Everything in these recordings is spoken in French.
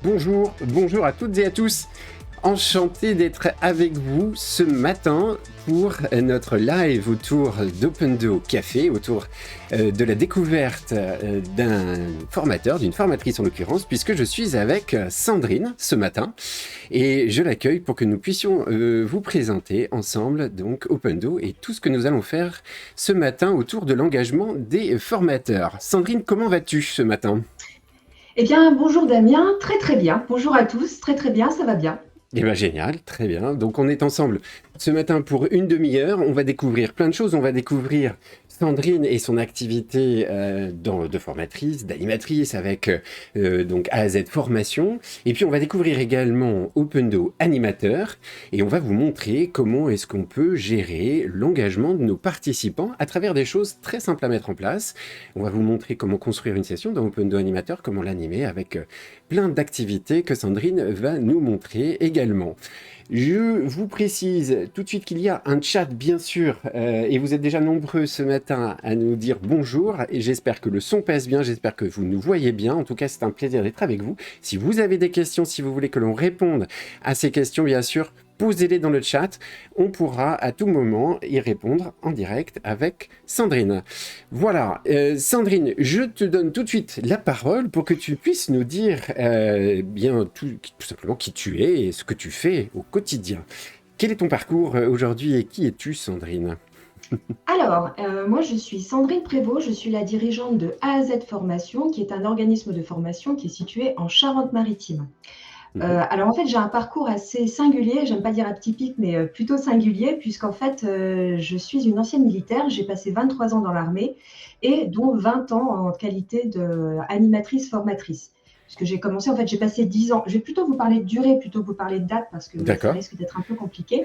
Bonjour, bonjour à toutes et à tous. Enchanté d'être avec vous ce matin pour notre live autour d'Open2O Café, autour de la découverte d'un formateur, d'une formatrice en l'occurrence, puisque je suis avec Sandrine ce matin et je l'accueille pour que nous puissions vous présenter ensemble donc Open2O et tout ce que nous allons faire ce matin autour de l'engagement des formateurs. Sandrine, comment vas-tu ce matin ? Eh bien, bonjour Damien, très très bien. Bonjour à tous, très très bien, ça va bien. Eh bien, génial, très bien. Donc, on est ensemble ce matin pour une demi-heure. On va découvrir plein de choses. On va découvrir Sandrine et son activité de formatrice, d'animatrice avec donc A à Z formation. Et puis, on va découvrir également Open2O animateur. Et on va vous montrer comment est-ce qu'on peut gérer l'engagement de nos participants à travers des choses très simples à mettre en place. On va vous montrer comment construire une session dans Open2O animateur, comment l'animer avec plein d'activités que Sandrine va nous montrer également. Je vous précise tout de suite qu'il y a un chat, bien sûr, et vous êtes déjà nombreux ce matin à nous dire bonjour, et j'espère que le son passe bien, j'espère que vous nous voyez bien. En tout cas, c'est un plaisir d'être avec vous. Si vous avez des questions, si vous voulez que l'on réponde à ces questions, bien sûr, posez-les dans le chat. On pourra à tout moment y répondre en direct avec Sandrine. Voilà, Sandrine, je te donne tout de suite la parole pour que tu puisses nous dire bien tout simplement qui tu es et ce que tu fais au quotidien. Quel est ton parcours aujourd'hui et qui es-tu, Sandrine ? Alors, moi je suis Sandrine Prévost, je suis la dirigeante de A à Z Formation, qui est un organisme de formation qui est situé en Charente-Maritime. Alors en fait, j'ai un parcours assez singulier, j'aime pas dire atypique, mais plutôt singulier, puisqu'en fait, je suis une ancienne militaire, j'ai passé 23 ans dans l'armée, et dont 20 ans en qualité d'animatrice formatrice. Puisque j'ai commencé, en fait, j'ai passé 10 ans. Je vais plutôt vous parler de durée plutôt que vous parler de date, parce que ça D'accord. risque d'être un peu compliqué.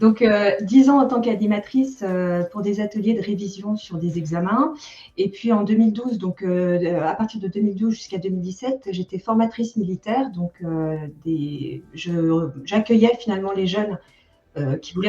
Donc, 10 ans en tant qu'animatrice pour des ateliers de révision sur des examens. Et puis en 2012, donc à partir de 2012 jusqu'à 2017, j'étais formatrice militaire. Donc, j'accueillais finalement les jeunes qui voulaient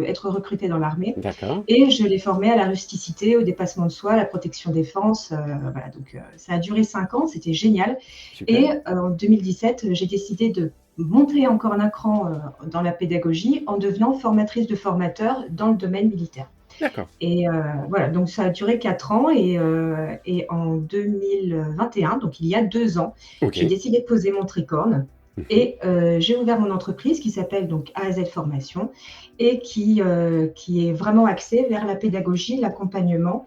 être recrutés dans l'armée. D'accord. Et je les formais à la rusticité, au dépassement de soi, à la protection défense. Voilà, donc ça a duré 5 ans, c'était génial. Super. Et en 2017, j'ai décidé de monter encore un cran dans la pédagogie en devenant formatrice de formateurs dans le domaine militaire. D'accord. Et voilà, donc ça a duré 4 ans et en 2021, donc il y a 2 ans, Ok. j'ai décidé de poser mon tricorne Mhm. et j'ai ouvert mon entreprise qui s'appelle donc A à Z Formation et qui est vraiment axée vers la pédagogie, l'accompagnement.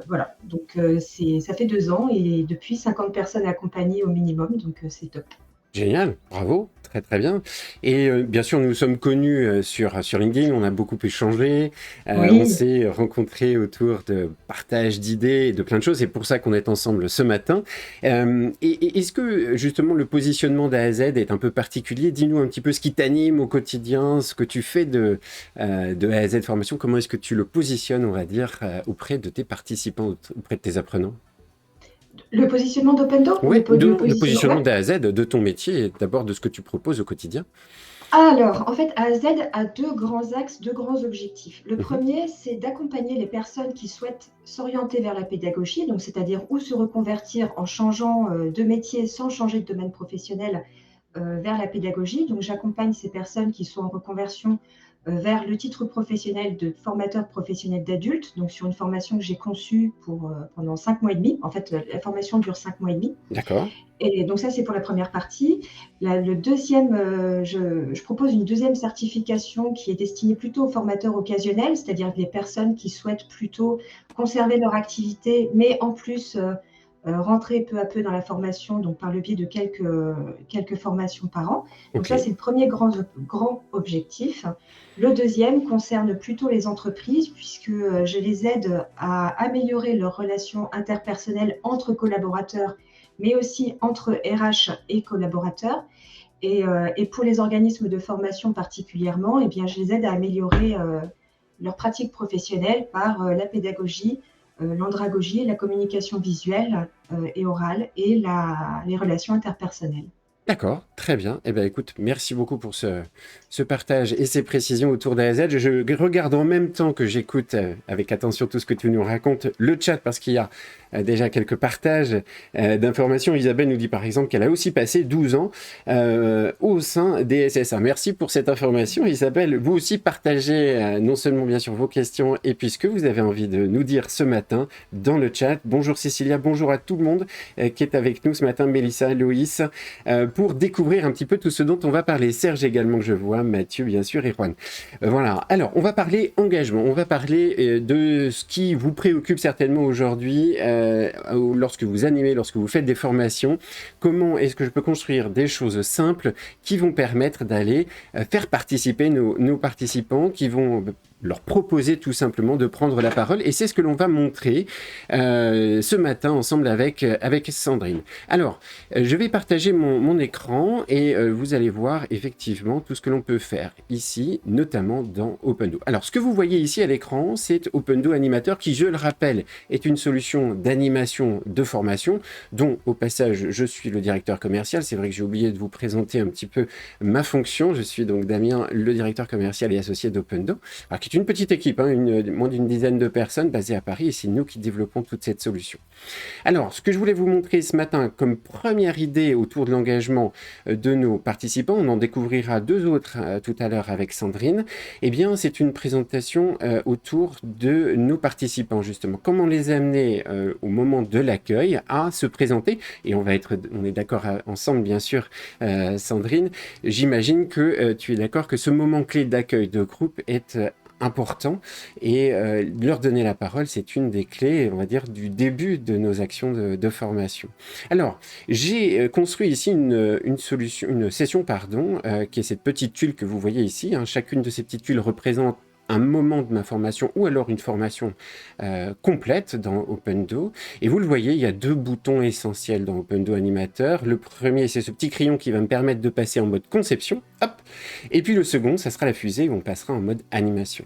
Voilà, donc ça fait 2 ans et depuis 50 personnes accompagnées au minimum, donc c'est top. Génial, bravo, très très bien. Et bien sûr, nous sommes connus sur LinkedIn, on a beaucoup échangé, on Oui. s'est rencontrés autour de partage d'idées et de plein de choses, c'est pour ça qu'on est ensemble ce matin. Et est-ce que justement le positionnement d'A à Z est un peu particulier ? Dis-nous un petit peu ce qui t'anime au quotidien, ce que tu fais de A à Z Formation, comment est-ce que tu le positionnes, on va dire, auprès de tes participants, auprès de tes apprenants ? Le positionnement d'Open Door ou Oui, le le positionnement positionnement ouais. d'A à Z, de ton métier et d'abord de ce que tu proposes au quotidien. Alors, en fait, AZ a deux grands axes, deux grands objectifs. Le Mhm. premier, c'est d'accompagner les personnes qui souhaitent s'orienter vers la pédagogie, donc c'est-à-dire ou se reconvertir en changeant de métier sans changer de domaine professionnel vers la pédagogie. Donc, j'accompagne ces personnes qui sont en reconversion vers le titre professionnel de formateur professionnel d'adulte, donc sur une formation que j'ai conçue pendant 5 mois et demi. En fait, la formation dure 5 mois et demi. D'accord. Et donc ça, c'est pour la première partie. Le deuxième, je propose une deuxième certification qui est destinée plutôt aux formateurs occasionnels, c'est-à-dire les personnes qui souhaitent plutôt conserver leur activité, mais en plus rentrer peu à peu dans la formation, donc par le biais de quelques formations par an. Donc ça, Ok. c'est le premier grand objectif. Le deuxième concerne plutôt les entreprises, puisque je les aide à améliorer leurs relations interpersonnelles entre collaborateurs mais aussi entre RH et collaborateurs. Et pour les organismes de formation particulièrement, eh bien, je les aide à améliorer leur pratique professionnelle par la pédagogie, l'andragogie, la communication visuelle et orale et les relations interpersonnelles. D'accord, très bien. Eh bien, écoute, merci beaucoup pour ce partage et ces précisions autour d'AZ. Je regarde en même temps que j'écoute avec attention tout ce que tu nous racontes, le chat, parce qu'il y a déjà quelques partages d'informations. Isabelle nous dit par exemple qu'elle a aussi passé 12 ans au sein des SSA. Merci pour cette information, Isabelle. Vous aussi partagez non seulement bien sûr vos questions et puis ce que vous avez envie de nous dire ce matin dans le chat. Bonjour Cécilia, bonjour à tout le monde qui est avec nous ce matin, Mélissa, Loïs, pour découvrir un petit peu tout ce dont on va parler. Serge également que je vois, Mathieu bien sûr et Juan. Voilà, alors on va parler engagement, on va parler de ce qui vous préoccupe certainement aujourd'hui lorsque vous animez, lorsque vous faites des formations. Comment est-ce que je peux construire des choses simples qui vont permettre d'aller faire participer nos participants, qui vont leur proposer tout simplement de prendre la parole. Et c'est ce que l'on va montrer ce matin ensemble avec Sandrine. Alors, je vais partager mon écran et vous allez voir effectivement tout ce que l'on peut faire ici, notamment dans Opendo. Alors, ce que vous voyez ici à l'écran, c'est Opendo Animateur qui, je le rappelle, est une solution d'animation de formation dont, au passage, je suis le directeur commercial. C'est vrai que j'ai oublié de vous présenter un petit peu ma fonction. Je suis donc Damien, le directeur commercial et associé d'Opendo, qui est une petite équipe, moins d'une dizaine de personnes basées à Paris, et c'est nous qui développons toute cette solution. Alors, ce que je voulais vous montrer ce matin comme première idée autour de l'engagement de nos participants, on en découvrira deux autres tout à l'heure avec Sandrine, eh bien, c'est une présentation autour de nos participants, justement. Comment les amener au moment de l'accueil à se présenter, et on est d'accord ensemble, bien sûr, Sandrine, j'imagine que tu es d'accord que ce moment clé d'accueil de groupe est important et leur donner la parole, c'est une des clés, on va dire, du début de nos actions de formation. Alors, j'ai construit ici une session, qui est cette petite tuile que vous voyez ici. Chacune de ces petites tuiles représente un moment de ma formation ou alors une formation complète dans Opendo. Et vous le voyez, il y a deux boutons essentiels dans Opendo Animateur. Le premier, c'est ce petit crayon qui va me permettre de passer en mode conception. Hop. Et puis le second, ça sera la fusée où on passera en mode animation.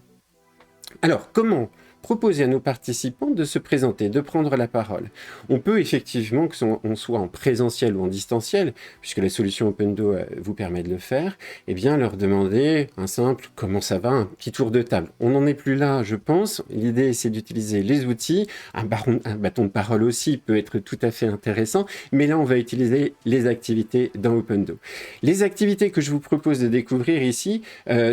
Alors, comment proposer à nos participants de se présenter, de prendre la parole? On peut effectivement, que on soit en présentiel ou en distanciel, puisque la solution Opendo vous permet de le faire, eh bien leur demander un simple « comment ça va ?» un petit tour de table. On n'en est plus là, je pense. L'idée, c'est d'utiliser les outils. Un bâton de parole aussi peut être tout à fait intéressant, mais là, on va utiliser les activités dans Opendo. Les activités que je vous propose de découvrir ici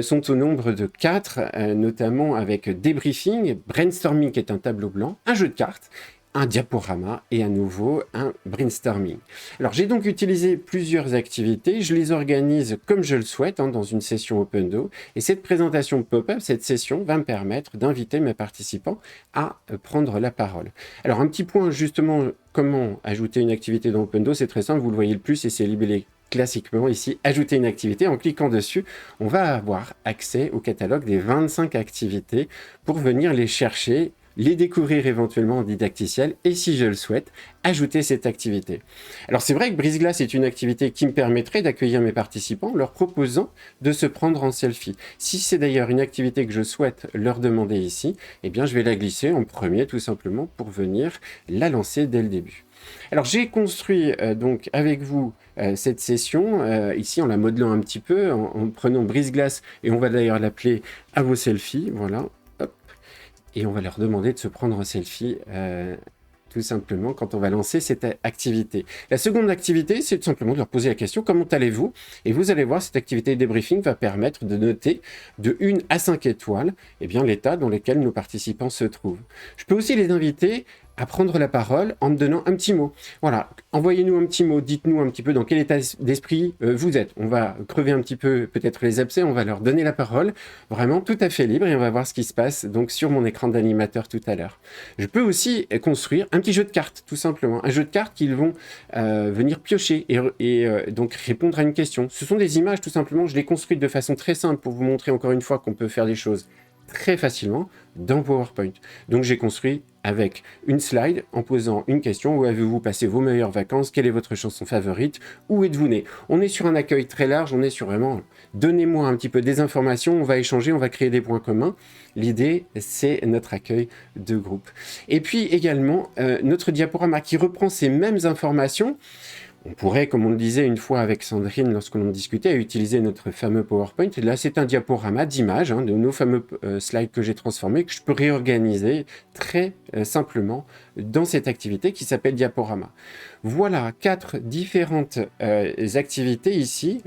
sont au nombre de 4, notamment avec débriefing, brainstorming qui est un tableau blanc, un jeu de cartes, un diaporama et à nouveau un brainstorming. Alors j'ai donc utilisé plusieurs activités, je les organise comme je le souhaite dans une session Opendo et cette présentation pop-up, cette session va me permettre d'inviter mes participants à prendre la parole. Alors un petit point justement, comment ajouter une activité dans Opendo, c'est très simple, vous le voyez le plus et c'est libellé classiquement ici, ajouter une activité. En cliquant dessus, on va avoir accès au catalogue des 25 activités pour venir les chercher, les découvrir éventuellement en didacticiel et si je le souhaite, ajouter cette activité. Alors c'est vrai que Brise-Glace est une activité qui me permettrait d'accueillir mes participants en leur proposant de se prendre en selfie. Si c'est d'ailleurs une activité que je souhaite leur demander ici, eh bien je vais la glisser en premier tout simplement pour venir la lancer dès le début. Alors j'ai construit donc avec vous cette session, ici en la modelant un petit peu, en prenant Brise-Glace, et on va d'ailleurs l'appeler à vos selfies, voilà, hop, et on va leur demander de se prendre en selfie tout simplement quand on va lancer cette activité. La seconde activité, c'est tout simplement de leur poser la question « Comment allez-vous ?» Et vous allez voir, cette activité de débriefing va permettre de noter de 1 à 5 étoiles l'état dans lequel nos participants se trouvent. Je peux aussi les inviter à prendre la parole en me donnant un petit mot. Voilà, envoyez-nous un petit mot, dites-nous un petit peu dans quel état d'esprit vous êtes. On va crever un petit peu peut-être les abcès, on va leur donner la parole, vraiment tout à fait libre, et on va voir ce qui se passe donc sur mon écran d'animateur tout à l'heure. Je peux aussi construire un petit jeu de cartes, tout simplement, un jeu de cartes qu'ils vont venir piocher et donc répondre à une question. Ce sont des images tout simplement, je les construis de façon très simple pour vous montrer encore une fois qu'on peut faire des choses très facilement dans PowerPoint. Donc j'ai construit avec une slide en posant une question: où avez-vous passé vos meilleures vacances? Quelle est votre chanson favorite? Où êtes-vous né? On est sur un accueil très large, on est sur vraiment donnez-moi un petit peu des informations, on va échanger, on va créer des points communs. L'idée, c'est notre accueil de groupe. Et puis également notre diaporama qui reprend ces mêmes informations. On pourrait, comme on le disait une fois avec Sandrine lorsqu'on en discutait, utiliser notre fameux PowerPoint. Et là, c'est un diaporama d'images de nos fameux slides que j'ai transformés, que je peux réorganiser très simplement dans cette activité qui s'appelle Diaporama. Voilà 4 différentes activités ici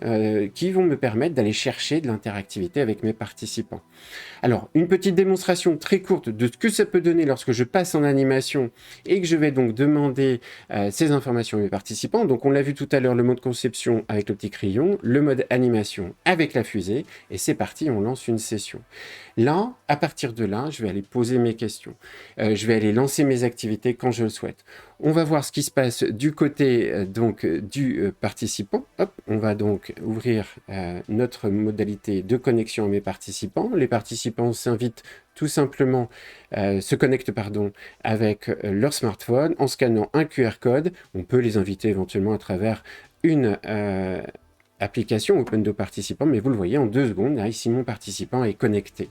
qui vont me permettre d'aller chercher de l'interactivité avec mes participants. Alors, une petite démonstration très courte de ce que ça peut donner lorsque je passe en animation et que je vais donc demander ces informations à mes participants. Donc, on l'a vu tout à l'heure, le mode conception avec le petit crayon, le mode animation avec la fusée, et c'est parti, on lance une session. Là, à partir de là, je vais aller poser mes questions. Je vais aller lancer mes activités quand je le souhaite. On va voir ce qui se passe du côté du participant. Hop, on va donc ouvrir notre modalité de connexion à mes participants. Les participants s'invitent tout simplement, se connectent avec leur smartphone en scannant un QR code. On peut les inviter éventuellement à travers une application Opendo Participant, mais vous le voyez en 2 secondes, là, ici mon participant est connecté.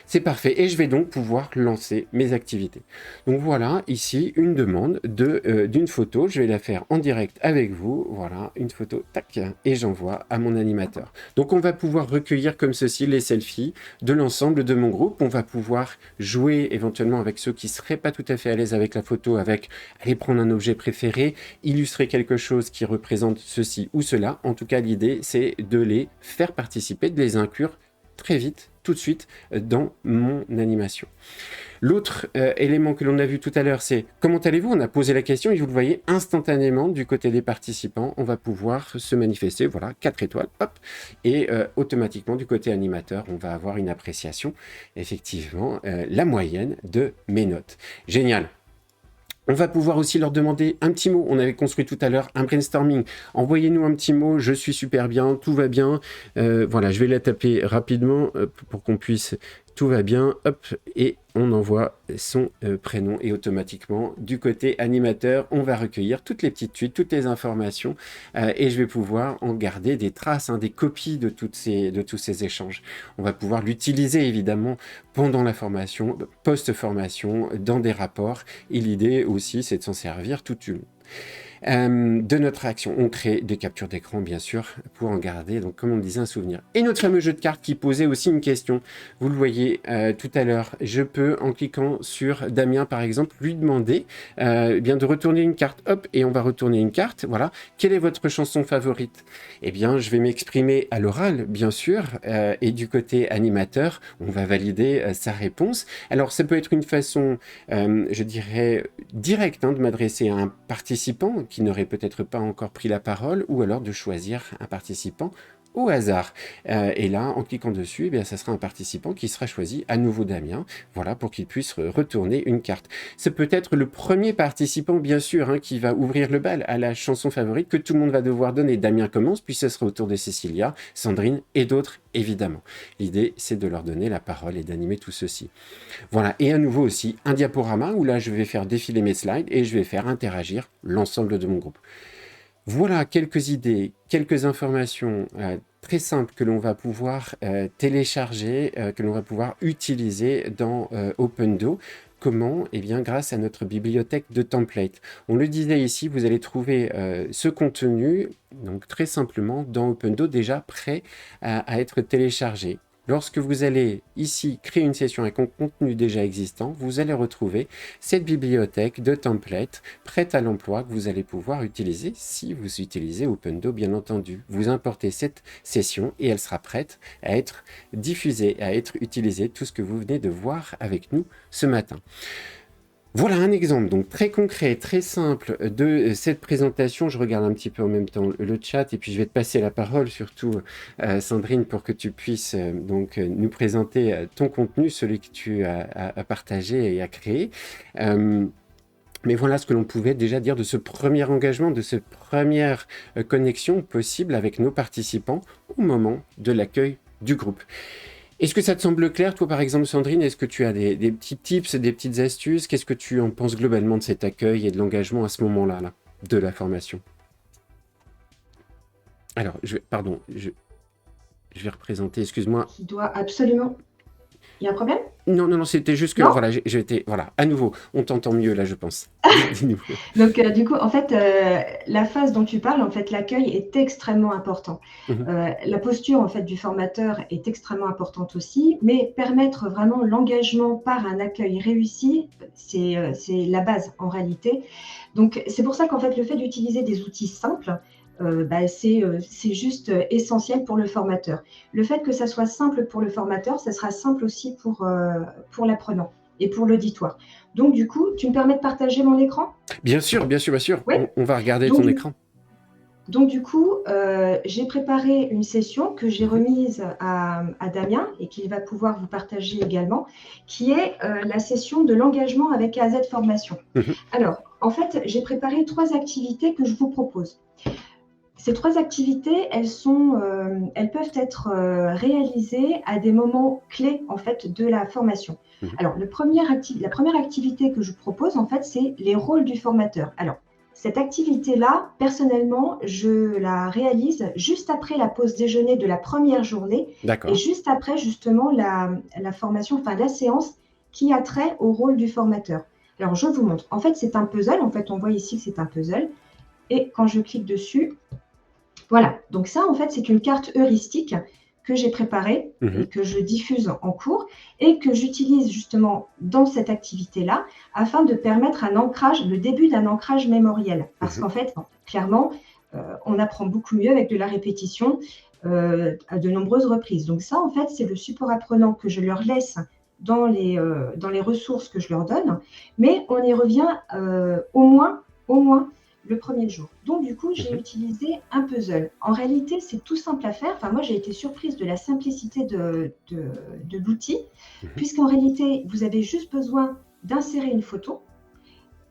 C'est parfait et je vais donc pouvoir lancer mes activités. Donc voilà, ici, une demande d'une photo. Je vais la faire en direct avec vous. Voilà, une photo, tac, et j'envoie à mon animateur. Donc on va pouvoir recueillir comme ceci les selfies de l'ensemble de mon groupe. On va pouvoir jouer éventuellement avec ceux qui ne seraient pas tout à fait à l'aise avec la photo, avec aller prendre un objet préféré, illustrer quelque chose qui représente ceci ou cela. En tout cas, l'idée, c'est de les faire participer, de les inclure très vite, tout de suite, dans mon animation. L'autre élément que l'on a vu tout à l'heure, c'est comment allez-vous? On a posé la question et vous le voyez instantanément du côté des participants, on va pouvoir se manifester, voilà, 4 étoiles, hop, et automatiquement du côté animateur, on va avoir une appréciation, effectivement, la moyenne de mes notes. Génial! On va pouvoir aussi leur demander un petit mot. On avait construit tout à l'heure un brainstorming. Envoyez-nous un petit mot, je suis super bien, tout va bien. Voilà, je vais la taper rapidement pour qu'on puisse... Tout va bien, hop, et on envoie son prénom. Et automatiquement, du côté animateur, on va recueillir toutes les petites suites, toutes les informations. Et je vais pouvoir en garder des traces, des copies de tous ces échanges. On va pouvoir l'utiliser, évidemment, pendant la formation, post-formation, dans des rapports. Et l'idée aussi, c'est de s'en servir tout du long. De notre action, on crée des captures d'écran, bien sûr, pour en garder, donc comme on le disait, un souvenir. Et notre fameux jeu de cartes qui posait aussi une question. Vous le voyez tout à l'heure, je peux, en cliquant sur Damien, par exemple, lui demander bien de retourner une carte. Hop, et on va retourner une carte. Voilà. Quelle est votre chanson favorite? Eh bien, je vais m'exprimer à l'oral, bien sûr, et du côté animateur, on va valider sa réponse. Alors, ça peut être une façon, je dirais, directe de m'adresser à un participant qui n'aurait peut-être pas encore pris la parole, ou alors de choisir un participant au hasard. Et là, en cliquant dessus, eh bien, ça sera un participant qui sera choisi, à nouveau Damien, voilà, pour qu'il puisse retourner une carte. C'est peut-être le premier participant, bien sûr, qui va ouvrir le bal à la chanson favorite que tout le monde va devoir donner. Damien commence, puis ce sera au tour de Cécilia, Sandrine et d'autres, évidemment. L'idée, c'est de leur donner la parole et d'animer tout ceci. Voilà, et à nouveau aussi, un diaporama où là, je vais faire défiler mes slides et je vais faire interagir l'ensemble de mon groupe. Voilà quelques idées, quelques informations très simples que l'on va pouvoir télécharger, que l'on va pouvoir utiliser dans Opendo. Comment? Eh bien, grâce à notre bibliothèque de templates. On le disait ici, vous allez trouver ce contenu, donc très simplement, dans Opendo, déjà prêt à être téléchargé. Lorsque vous allez ici créer une session avec un contenu déjà existant, vous allez retrouver cette bibliothèque de templates prête à l'emploi que vous allez pouvoir utiliser si vous utilisez Opendo, bien entendu. Vous importez cette session et elle sera prête à être diffusée, à être utilisée, tout ce que vous venez de voir avec nous ce matin. Voilà un exemple donc très concret, très simple de cette présentation. Je regarde un petit peu en même temps le chat et puis je vais te passer la parole, surtout Sandrine, pour que tu puisses donc nous présenter ton contenu, celui que tu as partagé et a créé. Mais voilà ce que l'on pouvait déjà dire de ce premier engagement, de cette première connexion possible avec nos participants au moment de l'accueil du groupe. Est-ce que ça te semble clair, toi, par exemple, Sandrine? Est-ce que tu as des petits tips, des petites astuces? Qu'est-ce que tu en penses globalement de cet accueil et de l'engagement à ce moment-là, de la formation? Alors, je vais représenter, excuse-moi. Qui doit absolument... Il y a un problème? Non, c'était juste que, Non voilà, voilà, à nouveau, on t'entend mieux, là, je pense. Dis-nous. Donc, du coup, en fait, la phase dont tu parles, en fait, l'accueil est extrêmement important. Mhm. La posture, en fait, du formateur est extrêmement importante aussi, mais permettre vraiment l'engagement par un accueil réussi, c'est la base en réalité. Donc, c'est pour ça qu'en fait, le fait d'utiliser des outils simples, c'est juste essentiel pour le formateur. Le fait que ça soit simple pour le formateur, ça sera simple aussi pour l'apprenant et pour l'auditoire. Donc, du coup, tu me permets de partager mon écran? Bien sûr, bien sûr, bien sûr. Oui. On va regarder Donc, ton écran. du coup, j'ai préparé une session que j'ai Mhm. remise à Damien et qu'il va pouvoir vous partager également, qui est la session de l'engagement avec AZ Formation. Mhm. Alors, en fait, j'ai préparé 3 activités que je vous propose. Ces 3 activités, elles peuvent être réalisées à des moments clés en fait de la formation. Mhm. Alors, la première activité que je vous propose, en fait, c'est les rôles du formateur. Alors, cette activité-là, personnellement, je la réalise juste après la pause déjeuner de la première journée et D'accord. juste après justement la formation, enfin la séance qui a trait au rôle du formateur. Alors, je vous montre. En fait, c'est un puzzle. En fait, on voit ici que c'est un puzzle. Et quand je clique dessus, voilà, donc ça, en fait, c'est une carte heuristique que j'ai préparée Mhm. et que je diffuse en cours et que j'utilise justement dans cette activité-là afin de permettre un ancrage, le début d'un ancrage mémoriel. Parce Mhm. qu'en fait, clairement, on apprend beaucoup mieux avec de la répétition à de nombreuses reprises. Donc ça, en fait, c'est le support apprenant que je leur laisse dans les ressources que je leur donne, mais on y revient au moins le premier jour. Donc, du coup, j'ai Mhm. utilisé un puzzle. En réalité, c'est tout simple à faire. Enfin, moi, j'ai été surprise de la simplicité de l'outil, Mhm. puisqu'en réalité, vous avez juste besoin d'insérer une photo,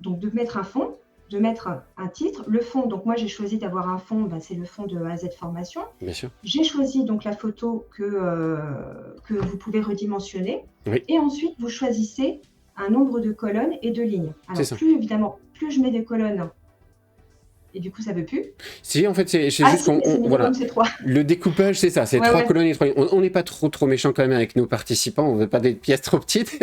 donc de mettre un fond, de mettre un titre. Le fond, donc moi, j'ai choisi d'avoir un fond, c'est le fond de AZ Formation. Bien sûr. J'ai choisi donc la photo que vous pouvez redimensionner. Oui, Et ensuite, vous choisissez un nombre de colonnes et de lignes. c'est Alors, ça. évidemment, plus je mets des colonnes, et du coup, ça ne veut plus. Si, en fait, c'est Ah juste si, mais c'est minimum, voilà. c'est 3. Le découpage, c'est ça, c'est Ouais, 3 ouais, colonnes et 3 lignes. On n'est pas trop méchant quand même avec nos participants, on veut pas des pièces trop petites.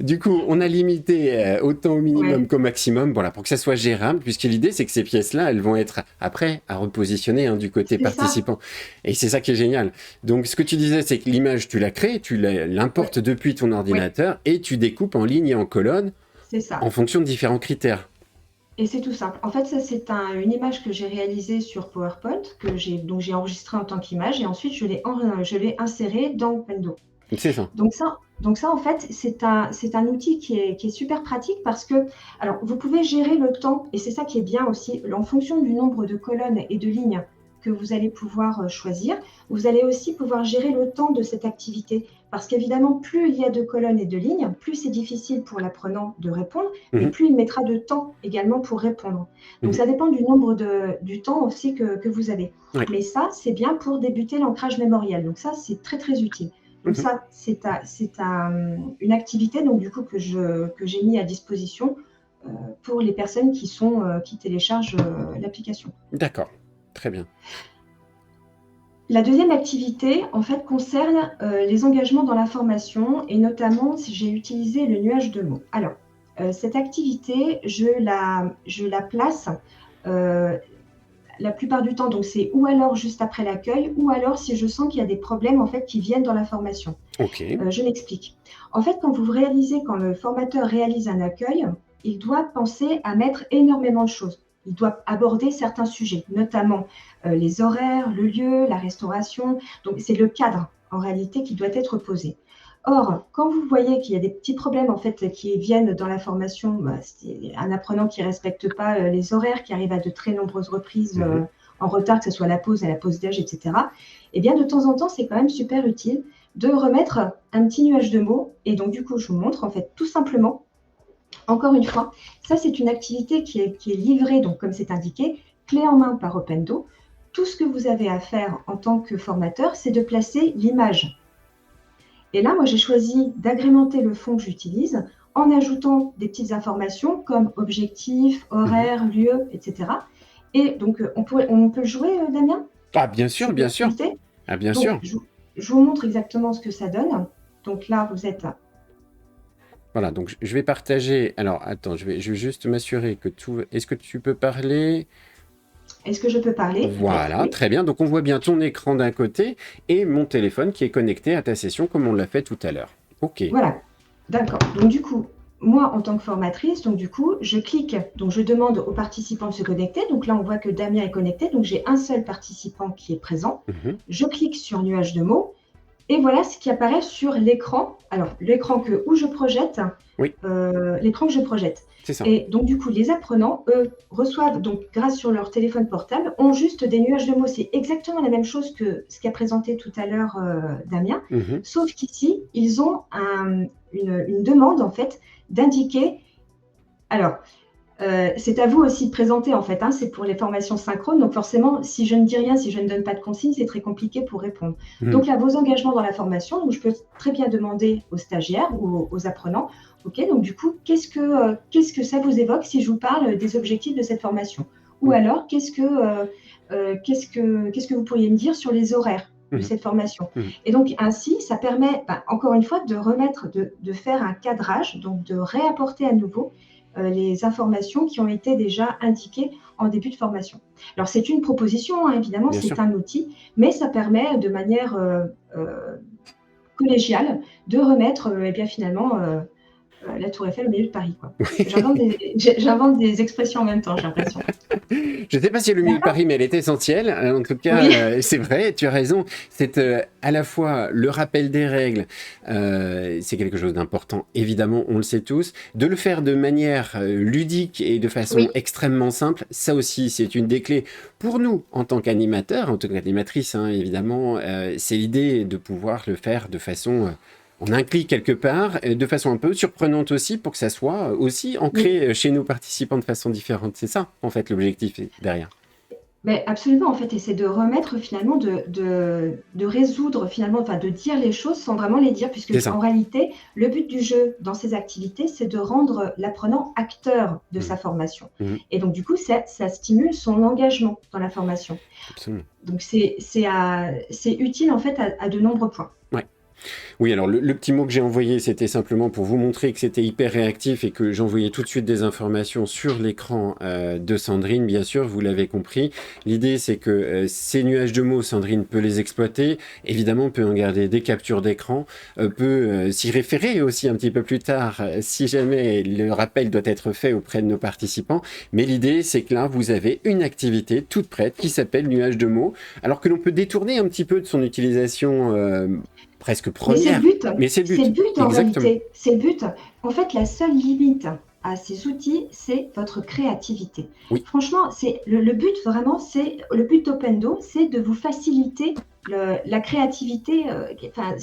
Du coup, on a limité autant au minimum ouais. qu'au maximum, voilà, pour que ça soit gérable, puisque l'idée, c'est que ces pièces-là, elles vont être après à repositionner du côté C'est ça. participant. Et c'est ça qui est génial. Donc, ce que tu disais, c'est que l'image, tu la crées, Ouais, l'importes depuis ton ouais, ordinateur et tu découpes en lignes et en colonnes c'est en ça. fonction de différents critères. Et c'est tout simple. En fait, ça, c'est une image que j'ai réalisée sur PowerPoint, donc j'ai enregistrée en tant qu'image, et ensuite je l'ai insérée dans Pendo. C'est ça. Donc ça, en fait, c'est un outil qui est super pratique parce que, alors, vous pouvez gérer le temps, et c'est ça qui est bien aussi, en fonction du nombre de colonnes et de lignes que vous allez pouvoir choisir, vous allez aussi pouvoir gérer le temps de cette activité. Parce qu'évidemment, plus il y a de colonnes et de lignes, plus c'est difficile pour l'apprenant de répondre, mais Mhm. plus il mettra de temps également pour répondre. Donc, Mhm. ça dépend du temps aussi que vous avez. Ouais. Mais ça, c'est bien pour débuter l'ancrage mémoriel. Donc ça, c'est très, très utile. Donc Mhm. ça, une activité donc, du coup, que j'ai mis à disposition pour les personnes qui téléchargent l'application. D'accord. Très bien. La deuxième activité, en fait, concerne les engagements dans la formation et notamment si j'ai utilisé le nuage de mots. Alors, cette activité, je la place euh, la plupart du temps, donc c'est ou alors juste après l'accueil, ou alors si je sens qu'il y a des problèmes en fait qui viennent dans la formation. Ok. Je m'explique. En fait, quand le formateur réalise un accueil, il doit penser à mettre énormément de choses. Il doit aborder certains sujets, notamment les horaires, le lieu, la restauration. Donc, c'est le cadre, en réalité, qui doit être posé. Or, quand vous voyez qu'il y a des petits problèmes en fait qui viennent dans la formation, c'est un apprenant qui ne respecte pas les horaires, qui arrive à de très nombreuses reprises Mhm. en retard, que ce soit à la pause d'âge, etc. Eh bien, de temps en temps, c'est quand même super utile de remettre un petit nuage de mots. Et donc, du coup, je vous montre, en fait, tout simplement, encore une fois, ça, c'est une activité qui est livrée, donc comme c'est indiqué, clé en main par Opendo. Tout ce que vous avez à faire en tant que formateur, c'est de placer l'image. Et là, moi, j'ai choisi d'agrémenter le fond que j'utilise en ajoutant des petites informations comme objectif, Mhm. horaire, lieu, etc. Et donc, on peut le jouer, Damien, Ah, bien sûr, si vous bien me sûr. permettez. Ah, bien Donc, sûr. je vous montre exactement ce que ça donne. Donc là, vous êtes Voilà, donc je vais partager. Alors, attends, je vais juste m'assurer que tout. Est-ce que tu peux parler? Est-ce que je peux parler? Peut-être, Voilà, oui. très bien. Donc, on voit bien ton écran d'un côté et mon téléphone qui est connecté à ta session comme on l'a fait tout à l'heure. OK. Voilà, d'accord. Donc du coup, moi, en tant que formatrice, donc du coup, je clique, donc je demande aux participants de se connecter. Donc là, on voit que Damien est connecté, donc j'ai un seul participant qui est présent. Mhm. Je clique sur nuage de mots et voilà ce qui apparaît sur l'écran. Alors, l'écran où je projette, Oui, l'écran que je projette. c'est ça. Et donc, du coup, les apprenants, eux, reçoivent, donc, grâce sur leur téléphone portable, ont juste des nuages de mots. C'est exactement la même chose que ce qu'a présenté tout à l'heure Damien, Mhm. sauf qu'ici, ils ont une demande, en fait, d'indiquer. Alors, c'est à vous aussi de présenter, en fait, hein, c'est pour les formations synchrones. Donc, forcément, si je ne dis rien, si je ne donne pas de consignes, c'est très compliqué pour répondre. Mhm. Donc, là, vos engagements dans la formation, donc je peux très bien demander aux stagiaires ou aux apprenants, OK, donc du coup, qu'est-ce que ça vous évoque si je vous parle des objectifs de cette formation? Ou Mhm. alors, qu'est-ce que vous pourriez me dire sur les horaires de Mhm. cette formation? Mhm. Et donc, ainsi, ça permet, encore une fois, de faire un cadrage, donc de réapporter à nouveau les informations qui ont été déjà indiquées en début de formation. Alors, c'est une proposition, hein, évidemment, Bien sûr. c'est un outil, mais ça permet de manière collégiale de remettre eh bien, finalement la Tour Eiffel au milieu de Paris. Quoi. J'invente des expressions en même temps, j'ai l'impression. Je ne sais pas si le milieu de D'accord? Paris, mais elle est essentielle. En tout cas, Oui, c'est vrai, tu as raison. C'est à la fois le rappel des règles, c'est quelque chose d'important, évidemment, on le sait tous. De le faire de manière ludique et de façon oui, extrêmement simple, ça aussi, c'est une des clés pour nous en tant qu'animateurs, en tant qu'animatrice, hein, évidemment. C'est l'idée de pouvoir le faire de façon on implique quelque part, de façon un peu surprenante aussi, pour que ça soit aussi oui. ancré chez nos participants de façon différente. C'est ça, en fait, l'objectif derrière. Mais absolument, en fait, et c'est de remettre finalement, de résoudre finalement, enfin de dire les choses sans vraiment les dire, puisque C'est ça. en réalité, le but du jeu dans ces activités, c'est de rendre l'apprenant acteur de Mhm. sa formation. Mhm. Et donc, du coup, ça stimule son engagement dans la formation. Absolument. Donc, c'est utile en fait à de nombreux points. Ouais. Oui, alors le petit mot que j'ai envoyé, c'était simplement pour vous montrer que c'était hyper réactif et que j'envoyais tout de suite des informations sur l'écran de Sandrine, bien sûr, vous l'avez compris. L'idée, c'est que ces nuages de mots, Sandrine peut les exploiter, évidemment, peut en garder des captures d'écran, peut s'y référer aussi un petit peu plus tard, si jamais le rappel doit être fait auprès de nos participants. Mais l'idée, c'est que là, vous avez une activité toute prête qui s'appelle nuage de mots, alors que l'on peut détourner un petit peu de son utilisation presque Mais c'est le première. but, Mais c'est le c'est but, le but en exactement. réalité, c'est le but. En fait, la seule limite à ces outils, c'est votre créativité. Oui, Franchement, c'est le but vraiment, c'est le but d'Opendo, c'est de vous faciliter la créativité, enfin,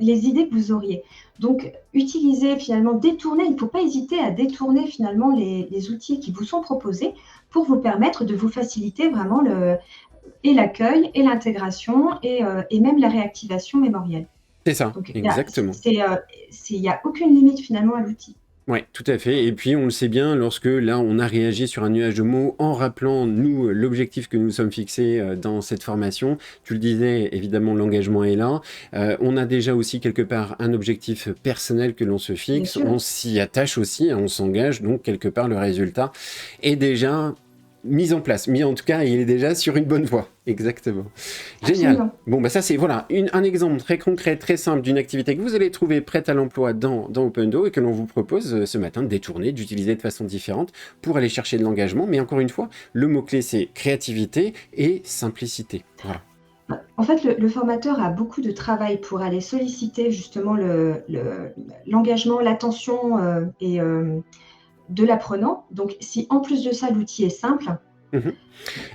les idées que vous auriez. Donc, utilisez finalement, détourner, il ne faut pas hésiter à détourner finalement les outils qui vous sont proposés pour vous permettre de vous faciliter vraiment et l'accueil et l'intégration et même la réactivation mémorielle. c'est ça, Donc, exactement. il y a aucune limite finalement à l'outil. Ouais, tout à fait. Et puis, on le sait bien, lorsque là, on a réagi sur un nuage de mots en rappelant, nous, l'objectif que nous sommes fixés dans cette formation. Tu le disais, évidemment, l'engagement est là. On a déjà aussi quelque part un objectif personnel que l'on se Bien fixe. sûr, On s'y attache aussi, hein, on s'engage. Donc, quelque part, le résultat est déjà mis en place. Mais en tout cas, il est déjà sur une bonne voie. Exactement. Génial. absolument. Bon, bah ça, c'est voilà, un exemple très concret, très simple d'une activité que vous allez trouver prête à l'emploi dans Opendo et que l'on vous propose ce matin de détourner, d'utiliser de façon différente pour aller chercher de l'engagement. Mais encore une fois, le mot-clé, c'est créativité et simplicité. Voilà. En fait, le formateur a beaucoup de travail pour aller solliciter justement l'engagement, l'attention de l'apprenant. Donc, si en plus de ça, l'outil est simple, Mhm.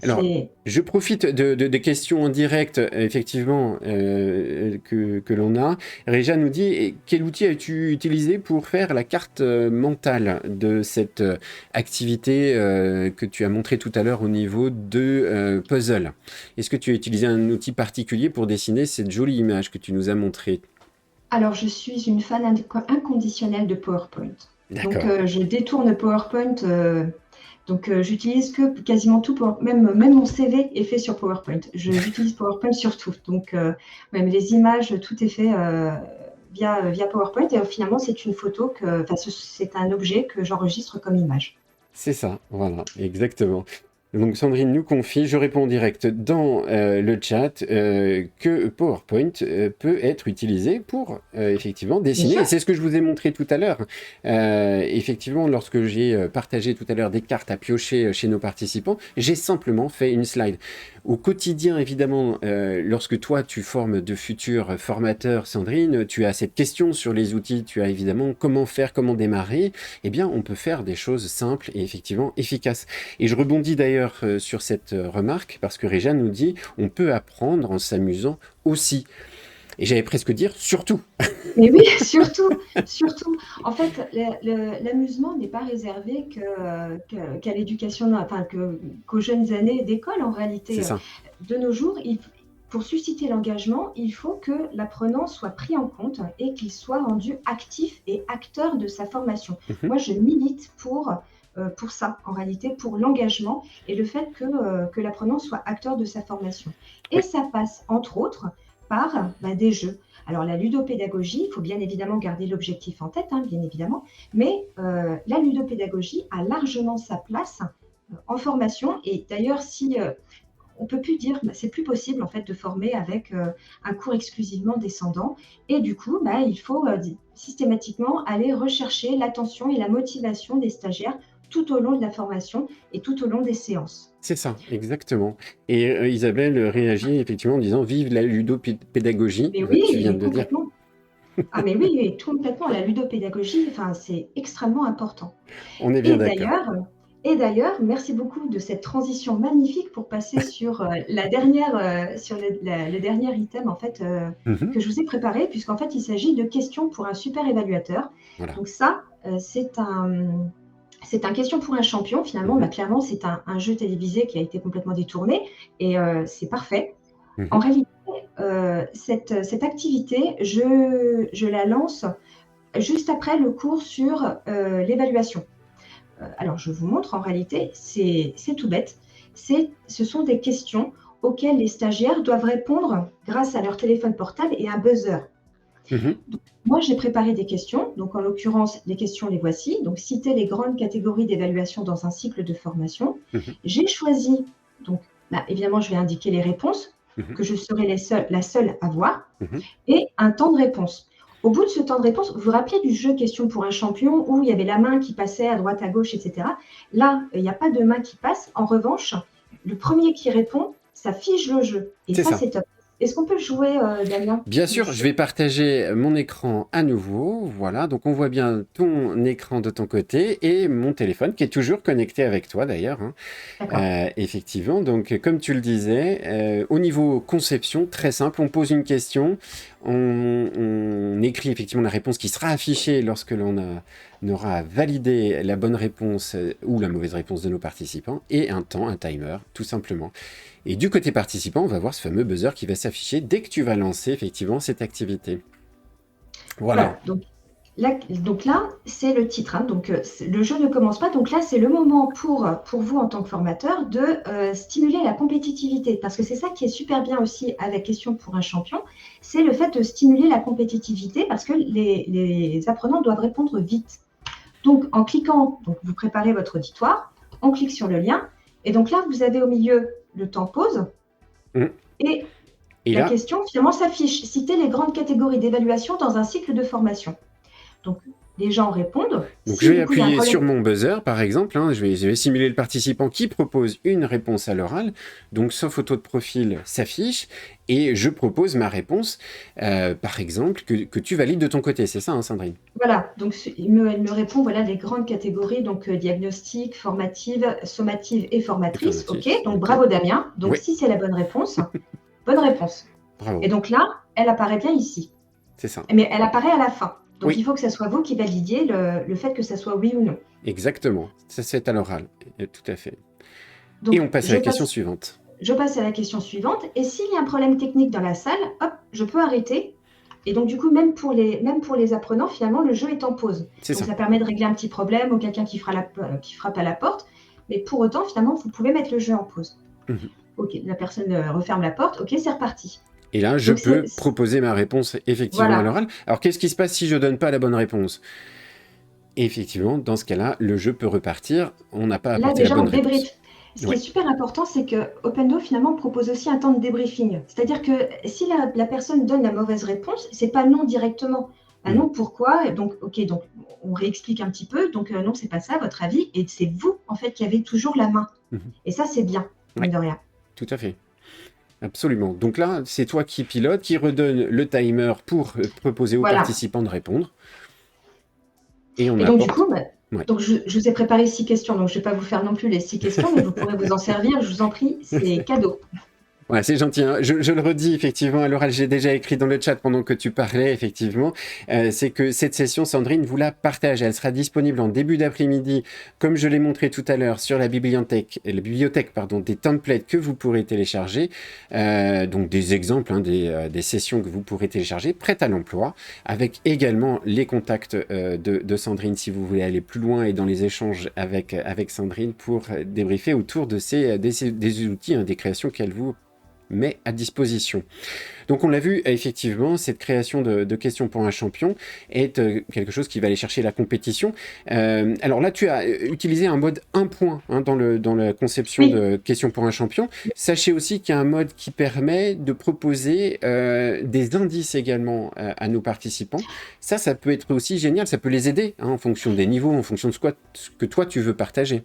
Alors, c'est je profite des questions en direct, effectivement, que l'on a. Réja nous dit, quel outil as-tu utilisé pour faire la carte mentale de cette activité que tu as montré tout à l'heure au niveau de puzzle? Est-ce que tu as utilisé un outil particulier pour dessiner cette jolie image que tu nous as montrée? alors je suis une fan inconditionnelle de PowerPoint. Donc, D'accord. je détourne PowerPoint. Donc, j'utilise que quasiment tout, même mon CV est fait sur PowerPoint. J'utilise PowerPoint sur tout. Donc, même les images, tout est fait via PowerPoint et finalement, c'est une photo c'est un objet que j'enregistre comme image. C'est ça, voilà, exactement. Donc Sandrine nous confie, je réponds en direct dans le chat, que PowerPoint peut être utilisé pour effectivement dessiner. Et c'est ce que je vous ai montré tout à l'heure. Effectivement, lorsque j'ai partagé tout à l'heure des cartes à piocher chez nos participants, j'ai simplement fait une slide. Au quotidien, évidemment, lorsque toi, tu formes de futurs formateurs, Sandrine, tu as cette question sur les outils, tu as évidemment comment faire, comment démarrer. Eh bien, on peut faire des choses simples et effectivement efficaces. Et je rebondis d'ailleurs sur cette remarque, parce que Réjeanne nous dit on peut apprendre en s'amusant aussi. Et j'allais presque dire surtout. Mais oui, surtout, surtout. En fait, l'amusement n'est pas réservé qu'à l'éducation, enfin qu'aux jeunes années d'école en réalité. C'est ça. De nos jours, pour susciter l'engagement, il faut que l'apprenant soit pris en compte et qu'il soit rendu actif et acteur de sa formation. Moi, je milite pour ça, en réalité, pour l'engagement et le fait que l'apprenant soit acteur de sa formation. Et ça passe, entre autres, par des jeux. Alors, la ludopédagogie, il faut bien évidemment garder l'objectif en tête, bien évidemment, mais la ludopédagogie a largement sa place en formation. Et d'ailleurs, si on peut plus dire, c'est plus possible en fait de former avec un cours exclusivement descendant. Et du coup, il faut systématiquement aller rechercher l'attention et la motivation des stagiaires tout au long de la formation et tout au long des séances. C'est ça, exactement. Et Isabelle réagit effectivement en disant « Vive la ludopédagogie », tu viens de dire. Ah mais oui, complètement, la ludopédagogie, c'est extrêmement important. On est bien d'accord. Et d'ailleurs, merci beaucoup de cette transition magnifique pour passer sur le dernier item en fait, que je vous ai préparé, puisqu'en fait, il s'agit de questions pour un super évaluateur. Voilà. Donc ça, c'est un question pour un champion, finalement. Clairement, c'est un jeu télévisé qui a été complètement détourné et c'est parfait. En réalité, cette activité, je la lance juste après le cours sur l'évaluation. Alors, je vous montre, en réalité, c'est tout bête. Ce sont des questions auxquelles les stagiaires doivent répondre grâce à leur téléphone portable et un buzzer. Donc, moi, j'ai préparé des questions. Donc, en l'occurrence, les questions, les voici. Donc, citer les grandes catégories d'évaluation dans un cycle de formation. J'ai choisi, donc, évidemment, je vais indiquer les réponses, que je serai la seule à voir, et un temps de réponse. Au bout de ce temps de réponse, vous vous rappelez du jeu Question pour un champion où il y avait la main qui passait à droite, à gauche, etc. Là, il n'y a pas de main qui passe. En revanche, le premier qui répond, ça fige le jeu. Et ça, c'est top. Est-ce qu'on peut le jouer, Damien ? Bien sûr, je vais partager mon écran à nouveau. Voilà, donc on voit bien ton écran de ton côté et mon téléphone qui est toujours connecté avec toi d'ailleurs. Effectivement, donc comme tu le disais, au niveau conception, très simple, on pose une question, on écrit effectivement la réponse qui sera affichée lorsque l'on aura validé la bonne réponse ou la mauvaise réponse de nos participants, et un temps, un timer, tout simplement. Et du côté participant, on va voir ce fameux buzzer qui va s'afficher dès que tu vas lancer effectivement cette activité. Voilà. Donc là, c'est le titre. Donc, le jeu ne commence pas. Donc là, c'est le moment pour vous, en tant que formateur, de stimuler la compétitivité. Parce que c'est ça qui est super bien aussi avec Question pour un champion. C'est le fait de stimuler la compétitivité parce que les apprenants doivent répondre vite. Donc, en cliquant, vous préparez votre auditoire, on clique sur le lien. Et donc là, vous avez au milieu le temps pause. Et la question, finalement, s'affiche. Citer les grandes catégories d'évaluation dans un cycle de formation. Donc, les gens répondent. Donc, je vais appuyer sur mon buzzer, par exemple. Je vais simuler le participant qui propose une réponse à l'oral. Donc, sa photo de profil s'affiche et je propose ma réponse, par exemple, que tu valides de ton côté. C'est ça, Sandrine ? Voilà. Donc, elle me répond, voilà, les grandes catégories, donc diagnostic, formative, sommative et formatrice. OK. Donc, bravo, Damien. Donc, si c'est la bonne réponse, bonne réponse. Bravo. Et donc là, elle apparaît bien ici. C'est ça. Mais elle apparaît à la fin. Donc, il faut que ce soit vous qui validiez le fait que ça soit oui ou non. Exactement. Ça, c'est à l'oral. Tout à fait. Donc, et on passe à la question suivante. Je passe à la question suivante. Et s'il y a un problème technique dans la salle, hop, je peux arrêter. Et donc, du coup, même pour les apprenants, finalement, le jeu est en pause. Donc, ça permet de régler un petit problème ou quelqu'un qui frappe à la porte. Mais pour autant, finalement, vous pouvez mettre le jeu en pause. OK, la personne referme la porte. OK, c'est reparti. Et là, je peux proposer ma réponse effectivement à l'oral. Alors, qu'est-ce qui se passe si je donne pas la bonne réponse? Et effectivement, dans ce cas-là, le jeu peut repartir. On n'a pas apporté la bonne réponse. Ce qui est super important, c'est que Opendo finalement propose aussi un temps de débriefing. C'est-à-dire que si la personne donne la mauvaise réponse, c'est pas non directement. Non, pourquoi? Donc, ok, donc on réexplique un petit peu. Donc non, c'est pas ça, votre avis. Et c'est vous en fait qui avez toujours la main. Et ça, c'est bien, mine de rien. Tout à fait. Absolument. Donc là, c'est toi qui pilote, qui redonne le timer pour proposer aux participants de répondre. Et donc du coup, donc je vous ai préparé 6 questions, donc je ne vais pas vous faire non plus les 6 questions, mais vous pourrez vous en servir, je vous en prie, c'est cadeau. Ouais, c'est gentil. Hein. Je le redis, effectivement, à l'oral, j'ai déjà écrit dans le chat pendant que tu parlais, effectivement. C'est que cette session, Sandrine vous la partage. Elle sera disponible en début d'après-midi, comme je l'ai montré tout à l'heure, sur la bibliothèque des templates que vous pourrez télécharger. Donc des exemples, hein, des sessions que vous pourrez télécharger, prêtes à l'emploi, avec également les contacts de Sandrine si vous voulez aller plus loin et dans les échanges avec Sandrine pour débriefer autour de des outils, hein, des créations qu'elle vous met à disposition. Donc on l'a vu, effectivement, cette création de questions pour un champion est quelque chose qui va aller chercher la compétition. Alors là, tu as utilisé un mode 1 point hein, dans la conception de questions pour un champion. Sachez aussi qu'il y a un mode qui permet de proposer des indices également à nos participants. Ça peut être aussi génial, ça peut les aider hein, en fonction des niveaux, en fonction de ce que toi tu veux partager.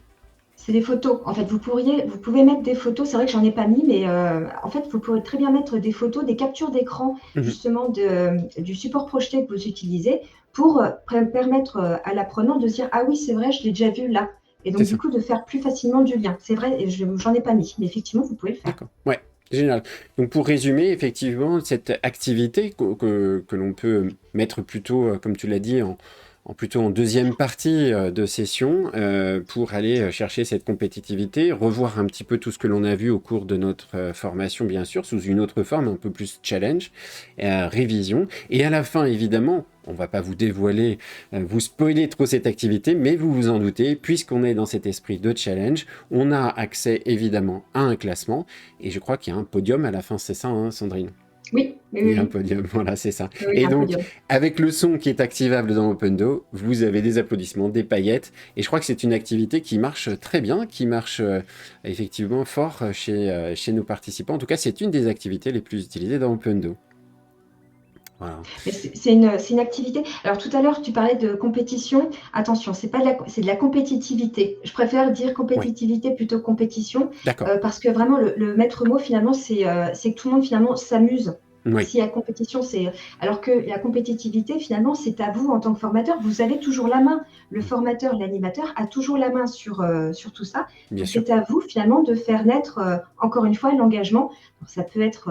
C'est des photos. En fait, vous pouvez mettre des photos. C'est vrai que j'en ai pas mis, mais en fait, vous pouvez très bien mettre des photos, des captures d'écran, justement, du support projeté que vous utilisez pour permettre à l'apprenant de se dire « Ah oui, c'est vrai, je l'ai déjà vu là ». Et donc, du coup, de faire plus facilement du lien. C'est vrai, j'en ai pas mis, mais effectivement, vous pouvez le faire. D'accord. Ouais. Génial. Donc pour résumer, effectivement, cette activité que l'on peut mettre plutôt, comme tu l'as dit, plutôt en deuxième partie de session pour aller chercher cette compétitivité, revoir un petit peu tout ce que l'on a vu au cours de notre formation, bien sûr, sous une autre forme, un peu plus challenge, révision. Et à la fin, évidemment, on ne va pas vous dévoiler, vous spoiler trop cette activité, mais vous vous en doutez, puisqu'on est dans cet esprit de challenge, on a accès évidemment à un classement, et je crois qu'il y a un podium à la fin, c'est ça, hein, Sandrine ? Oui. Il y a un podium, voilà, c'est ça. Oui, et donc, avec le son qui est activable dans Opendo, vous avez des applaudissements, des paillettes, et je crois que c'est une activité qui marche très bien, qui marche effectivement fort chez nos participants. En tout cas, c'est une des activités les plus utilisées dans Opendo. Voilà. C'est une activité. Alors tout à l'heure, tu parlais de compétition. Attention, c'est de la compétitivité. Je préfère dire compétitivité plutôt que compétition. Parce que vraiment, le maître mot, finalement, c'est que tout le monde, finalement, s'amuse. Si la compétition, alors que la compétitivité, finalement, c'est à vous en tant que formateur. Vous avez toujours la main. Le formateur, l'animateur a toujours la main sur tout ça. C'est à vous, finalement, de faire naître, encore une fois, l'engagement. Ça peut être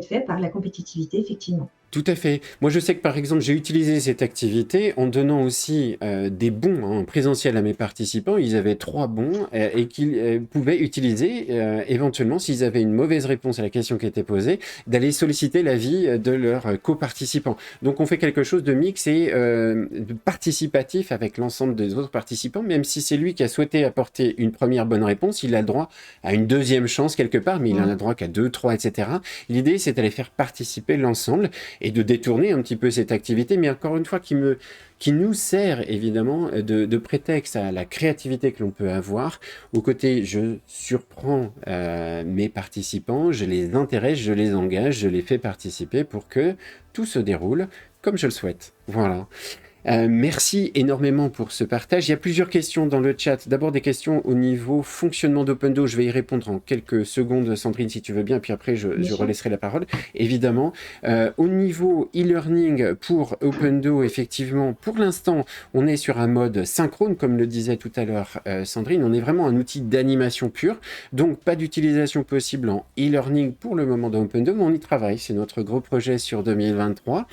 fait par la compétitivité, effectivement. Tout à fait. Moi, je sais que, par exemple, j'ai utilisé cette activité en donnant aussi des bons en présentiel à mes participants. Ils avaient 3 bons et qu'ils pouvaient utiliser éventuellement, s'ils avaient une mauvaise réponse à la question qui était posée, d'aller solliciter l'avis de leurs coparticipants. Donc, on fait quelque chose de mix et de participatif avec l'ensemble des autres participants, même si c'est lui qui a souhaité apporter une première bonne réponse, il a le droit à une deuxième chance quelque part, mais il n'en a le droit qu'à 2, 3, etc. L'idée, c'est d'aller faire participer l'ensemble et de détourner un petit peu cette activité, mais encore une fois, qui nous sert évidemment de prétexte à la créativité que l'on peut avoir. Au côté, je surprends mes participants, je les intéresse, je les engage, je les fais participer pour que tout se déroule comme je le souhaite. Voilà. Merci énormément pour ce partage. Il y a plusieurs questions dans le chat. D'abord des questions au niveau fonctionnement d'Opendo. Je vais y répondre en quelques secondes, Sandrine, si tu veux bien, puis après je relaisserai la parole, évidemment. Au niveau e-learning pour Opendo, effectivement, pour l'instant, on est sur un mode synchrone, comme le disait tout à l'heure Sandrine. On est vraiment un outil d'animation pure, donc pas d'utilisation possible en e-learning pour le moment dans Opendo, mais on y travaille. C'est notre gros projet sur 2023.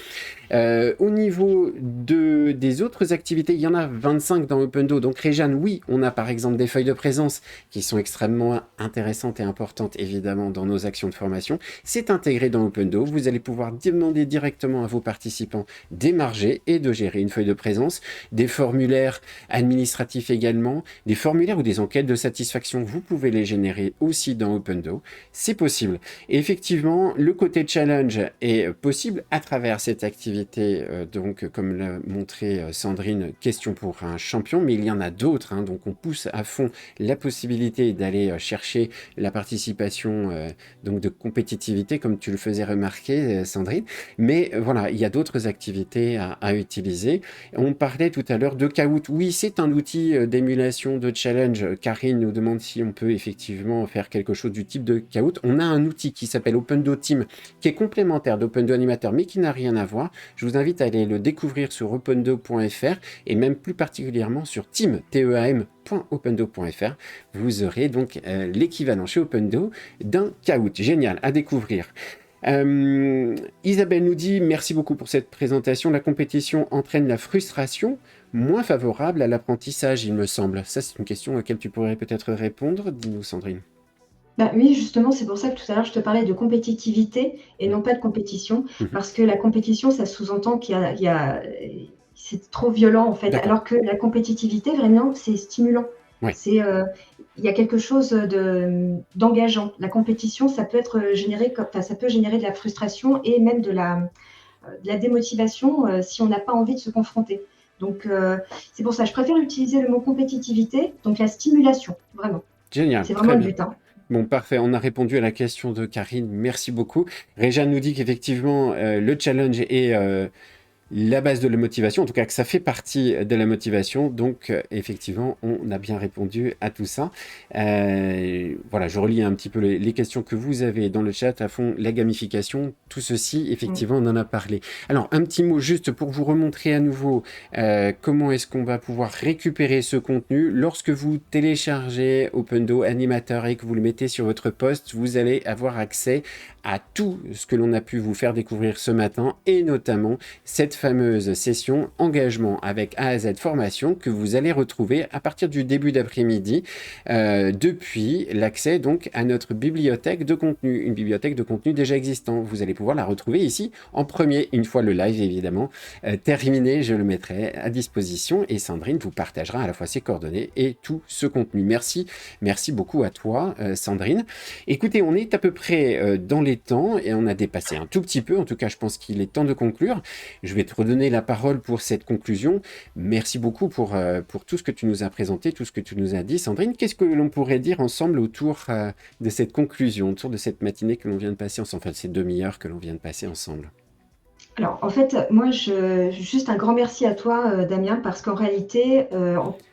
Au niveau de des autres activités, il y en a 25 dans Opendo. Donc Réjeanne, oui, on a par exemple des feuilles de présence qui sont extrêmement intéressantes et importantes évidemment dans nos actions de formation. C'est intégré dans Opendo. Vous allez pouvoir demander directement à vos participants d'émarger et de gérer une feuille de présence, des formulaires administratifs également, des formulaires ou des enquêtes de satisfaction. Vous pouvez les générer aussi dans Opendo. C'est possible. Et effectivement, le côté challenge est possible à travers cette activité, donc comme l'a montré Sandrine, question pour un champion, mais il y en a d'autres, hein, donc on pousse à fond la possibilité d'aller chercher la participation donc de compétitivité, comme tu le faisais remarquer, Sandrine, mais voilà, il y a d'autres activités à utiliser. On parlait tout à l'heure de Kahoot. Oui, c'est un outil d'émulation, de challenge. Karine nous demande si on peut effectivement faire quelque chose du type de Kahoot. On a un outil qui s'appelle Opendo Team, qui est complémentaire d'Opendo Animateur, mais qui n'a rien à voir. Je vous invite à aller le découvrir sur opendo.fr et même plus particulièrement sur team.opendo.fr. Vous aurez donc l'équivalent chez Opendo d'un Kahoot. Génial, à découvrir. Isabelle nous dit merci beaucoup pour cette présentation. La compétition entraîne la frustration, moins favorable à l'apprentissage, il me semble. Ça, c'est une question à laquelle tu pourrais peut-être répondre. Dis-nous, Sandrine. Oui, justement, c'est pour ça que tout à l'heure, je te parlais de compétitivité et non pas de compétition, parce que la compétition, ça sous-entend c'est trop violent, en fait, alors que la compétitivité, vraiment, c'est stimulant. Ouais. Il y a quelque chose d'engageant. La compétition, ça peut générer de la frustration et même de la démotivation si on n'a pas envie de se confronter. Donc, c'est pour ça que je préfère utiliser le mot compétitivité, donc la stimulation, vraiment. Génial. C'est vraiment le but. Hein. Bon, parfait. On a répondu à la question de Karine. Merci beaucoup. Réjeanne nous dit qu'effectivement, le challenge est la base de la motivation, en tout cas que ça fait partie de la motivation. Donc, effectivement, on a bien répondu à tout ça. Voilà, je relis un petit peu les questions que vous avez dans le chat à fond. La gamification, tout ceci, effectivement, on en a parlé. Alors, un petit mot juste pour vous remontrer à nouveau comment est-ce qu'on va pouvoir récupérer ce contenu. Lorsque vous téléchargez Opendo Animateur et que vous le mettez sur votre poste, vous allez avoir accès à tout ce que l'on a pu vous faire découvrir ce matin et notamment cette fameuse session engagement avec A à Z formation que vous allez retrouver à partir du début d'après-midi depuis l'accès donc à notre bibliothèque de contenu, une bibliothèque de contenu déjà existant. Vous allez pouvoir la retrouver ici en premier, une fois le live évidemment terminé, je le mettrai à disposition et Sandrine vous partagera à la fois ses coordonnées et tout ce contenu. Merci beaucoup à toi Sandrine. Écoutez, on est à peu près dans les temps et on a dépassé un tout petit peu, en tout cas je pense qu'il est temps de conclure. Je vais te redonner la parole pour cette conclusion. Merci beaucoup pour tout ce que tu nous as présenté, tout ce que tu nous as dit. Sandrine, qu'est-ce que l'on pourrait dire ensemble autour de cette conclusion, autour de cette matinée que l'on vient de passer ensemble, enfin cette demi-heure que l'on vient de passer ensemble? Alors, en fait, moi, juste un grand merci à toi, Damien, parce qu'en réalité,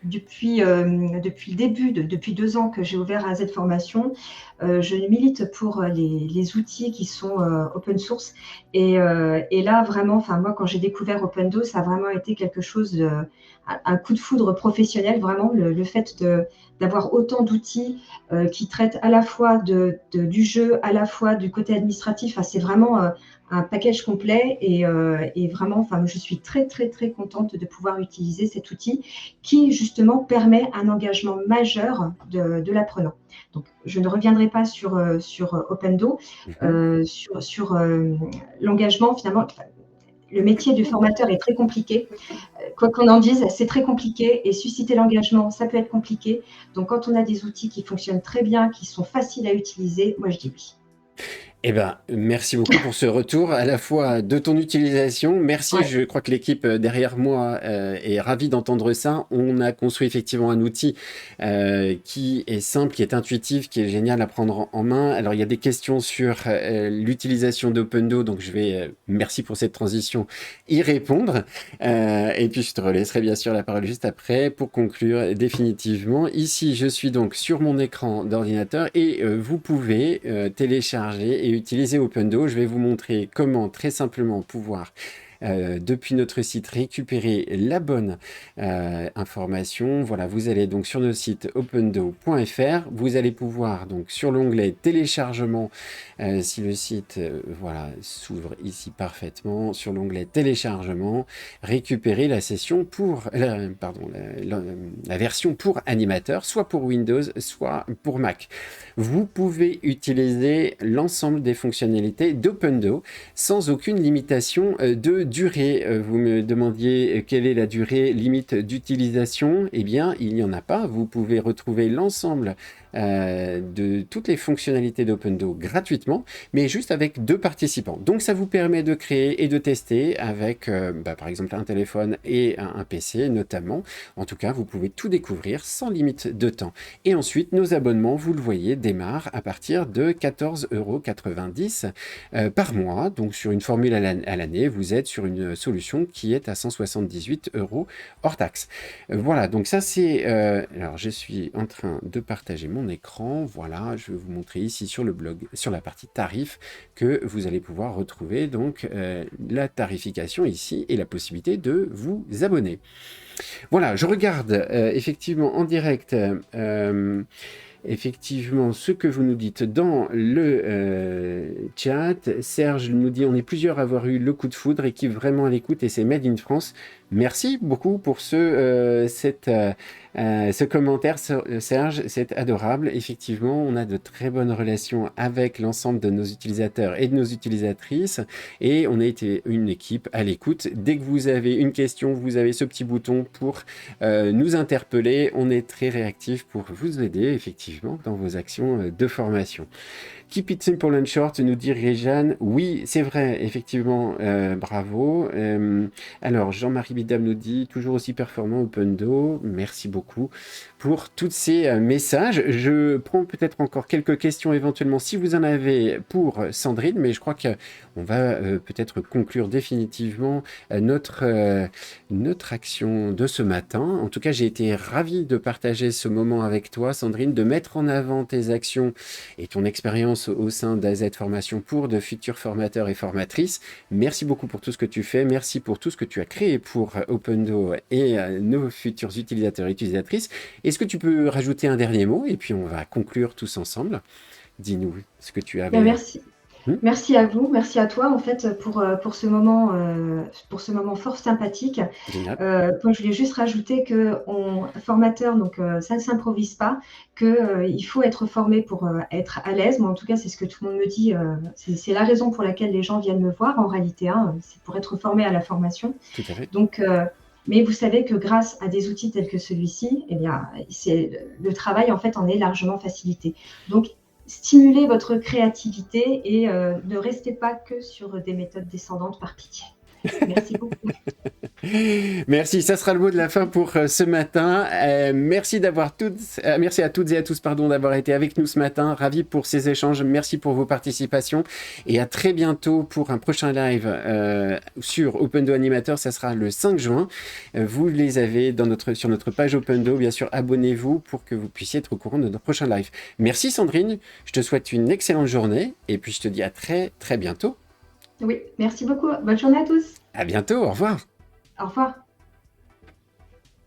depuis le début, depuis 2 ans que j'ai ouvert AZ Formation, je milite pour les outils qui sont open source. Et là, vraiment, moi, quand j'ai découvert Opendo, ça a vraiment été quelque chose, un coup de foudre professionnel, vraiment, le fait d'avoir autant d'outils qui traitent à la fois du jeu, à la fois du côté administratif. Enfin, c'est vraiment un package complet et vraiment, je suis très, très, très contente de pouvoir utiliser cet outil qui, justement, permet un engagement majeur de l'apprenant. Donc, je ne reviendrai pas sur Opendo, sur l'engagement, finalement. Le métier du formateur est très compliqué. Quoi qu'on en dise, c'est très compliqué et susciter l'engagement, ça peut être compliqué. Donc, quand on a des outils qui fonctionnent très bien, qui sont faciles à utiliser, moi, je dis oui. Eh ben, merci beaucoup pour ce retour, à la fois de ton utilisation. Merci, ouais. Je crois que l'équipe derrière moi est ravie d'entendre ça. On a construit effectivement un outil qui est simple, qui est intuitif, qui est génial à prendre en main. Alors, il y a des questions sur l'utilisation d'Opendo, donc je vais, merci pour cette transition, y répondre. Et puis, je te relaisserai bien sûr la parole juste après pour conclure définitivement. Ici, je suis donc sur mon écran d'ordinateur et vous pouvez télécharger et utiliser Opendo. Je vais vous montrer comment très simplement pouvoir depuis notre site, récupérer la bonne information. Voilà, vous allez donc sur notre site opendo.fr, vous allez pouvoir donc sur l'onglet téléchargement, si le site voilà, s'ouvre ici parfaitement, sur l'onglet téléchargement, récupérer la session pour, la version pour animateur, soit pour Windows, soit pour Mac. Vous pouvez utiliser l'ensemble des fonctionnalités d'Opendo sans aucune limitation de durée. Vous me demandiez quelle est la durée limite d'utilisation. Eh bien, il n'y en a pas. Vous pouvez retrouver l'ensemble de toutes les fonctionnalités d'Opendo gratuitement, mais juste avec 2 participants. Donc ça vous permet de créer et de tester avec par exemple un téléphone et un PC notamment. En tout cas, vous pouvez tout découvrir sans limite de temps. Et ensuite, nos abonnements, vous le voyez, démarrent à partir de 14,90 € par mois. Donc sur une formule à l'année, vous êtes sur une solution qui est à 178 € hors taxe. Voilà, donc ça c'est... alors je suis en train de partager mon écran. Voilà, je vais vous montrer ici sur le blog, sur la partie tarif, que vous allez pouvoir retrouver donc la tarification ici et la possibilité de vous abonner. Voilà, je regarde effectivement en direct effectivement ce que vous nous dites dans le chat. Serge nous dit: on est plusieurs à avoir eu le coup de foudre, équipe vraiment à l'écoute et c'est Made in France. Merci beaucoup pour ce commentaire, Serge, c'est adorable. Effectivement, on a de très bonnes relations avec l'ensemble de nos utilisateurs et de nos utilisatrices et on a été une équipe à l'écoute. Dès que vous avez une question, vous avez ce petit bouton pour nous interpeller. On est très réactif pour vous aider, effectivement, dans vos actions de formation. Keep it simple and short, nous dit Réjeanne. Oui, c'est vrai, effectivement, bravo. Alors, Jean-Marie Bidam nous dit: toujours aussi performant Opendo. Merci beaucoup pour tous ces messages. Je prends peut-être encore quelques questions éventuellement si vous en avez pour Sandrine, mais je crois qu'on va peut-être conclure définitivement notre action de ce matin. En tout cas, j'ai été ravi de partager ce moment avec toi, Sandrine, de mettre en avant tes actions et ton expérience au sein d'AZ Formation pour de futurs formateurs et formatrices. Merci beaucoup pour tout ce que tu fais. Merci pour tout ce que tu as créé pour Opendo et nos futurs utilisateurs et utilisatrices. Est-ce que tu peux rajouter un dernier mot et puis on va conclure tous ensemble? Dis-nous ce que tu avais. Merci. Merci à vous, merci à toi en fait pour ce moment fort sympathique. Moi, je voulais juste rajouter que formateur, donc ça ne s'improvise pas, qu'il faut être formé pour être à l'aise. Moi, en tout cas, c'est ce que tout le monde me dit. C'est la raison pour laquelle les gens viennent me voir en réalité. C'est pour être formé à la formation. Tout à fait. Donc, mais vous savez que grâce à des outils tels que celui-ci, eh bien, le travail en fait en est largement facilité. Donc, stimulez votre créativité et ne restez pas que sur des méthodes descendantes par pitié. Merci beaucoup. Merci, ça sera le mot de la fin pour ce matin. Merci à toutes et à tous d'avoir été avec nous ce matin. Ravi pour ces échanges. Merci pour vos participations et à très bientôt pour un prochain live sur Opendo Animateur. Ça sera le 5 juin. Vous les avez sur notre page Opendo. Bien sûr, abonnez-vous pour que vous puissiez être au courant de nos prochains lives. Merci Sandrine. Je te souhaite une excellente journée et puis je te dis à très très bientôt. Oui, merci beaucoup. Bonne journée à tous. À bientôt. Au revoir. Au revoir.